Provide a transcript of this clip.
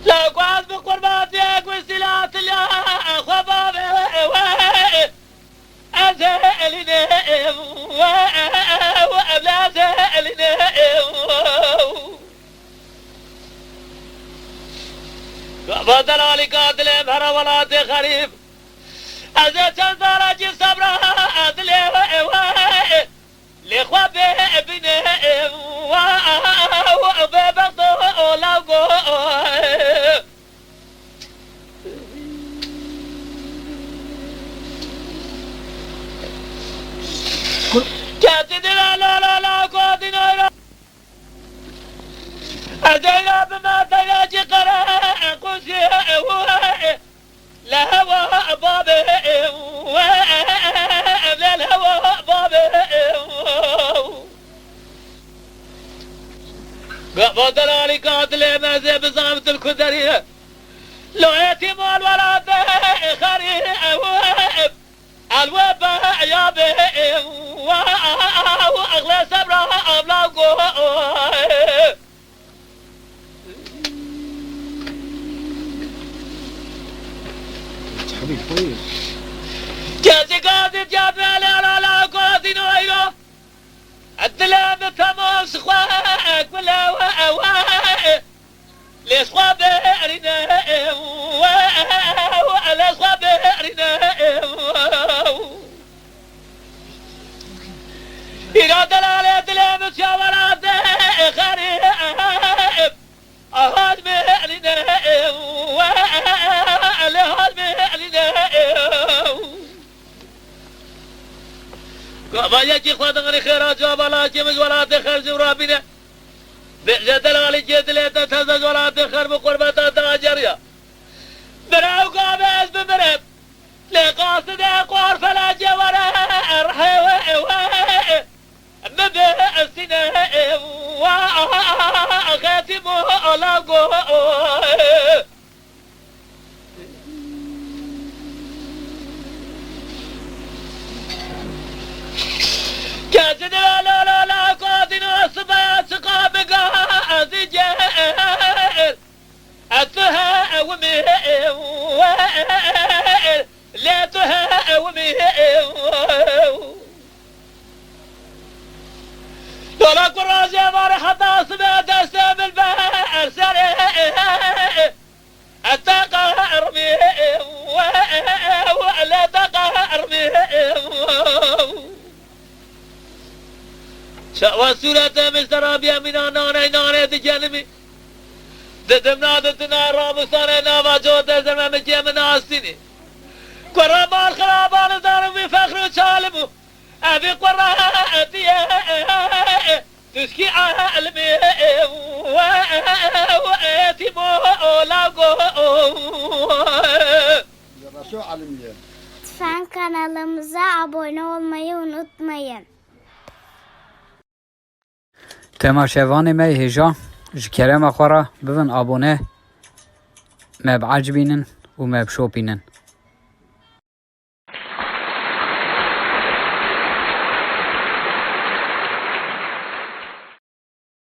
لا قاعد بقرباتك وسلات يا خباب أزالنا وأبلا زالنا بدل علي قاتل بهر ولاد خريف أزا تنظر جي صبر عدل لخواب ابن وببغض لغو كاتد لا لا لا لا قادنا أزينا بما تلاجي قراء قسي لهوى بابي للهوى بابي فضل علي قاتل مازي بصامت الكدرية لو يتيم الولاد خريب الوباء يا بي واغلى سبرا ابلاغو حبيب طيب جازي قادر جاب لا لا قادر نويلو الدلام تموس خواك ولا ليش خبرنا ولا خبرنا إذا دلالة دلام شاورات خريب أهد مهلنا ولا هد مهلنا ما يجي خدنا خيرات جواب الله جمج ولا تخرج رابنا بجدل علي جدل تتزج ولا تخر بقربة تاجريا براو قابز بمرب لقاصد اقوار فلا جورا ارحي مبسنا وخاتم لقو كاتد لا لا لا قادن الصبات سقابق أزجر أتها ومهر لا تها ومهر ولا قراز يا مرحبا صبات أسلام البحر سريع التقهر مهر ولا تقهر مهر وسورة مسترابيا من ناني تجنمي دتمنا دتنا رامسانه ناما جو دزم مجي من اسيني قربان خرابان دارم فخر سالم ابي قراتي تسكي علمي واتي مولاغو شو علمية Lütfen kanalımıza abone olmayı unutmayın. تماشاواني مي هجا جكرم اخورا ببن ابونه ما بعجبينن وما بشوبينن